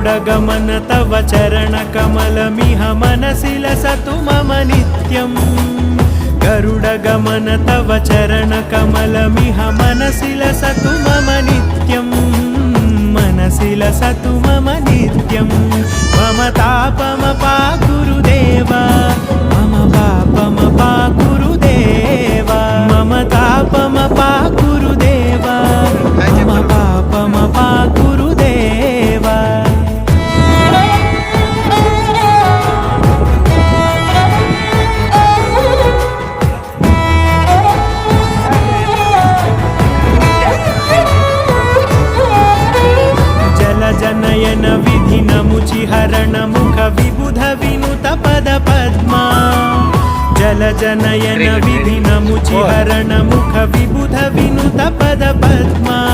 गरुडगमन तव चरणकमलमिह मनसि लसतु मम नित्यम् गरुडगमन तव चरणकमलमिह मनसि लसतु मम नित्यम् मनसि लसतु मम नित्यम् मम तापमपा गुरुदेव मम पापमपा गुरुदेव मम तापमपा गुरुदेव मम पापमपा गुरुदेव जनयन विधिन मुचिहरण मुख विबुध विनुत पद पद्मा जल जनयन विधिन मुचिहरण मुख विबुध विनुत पद पद्मा।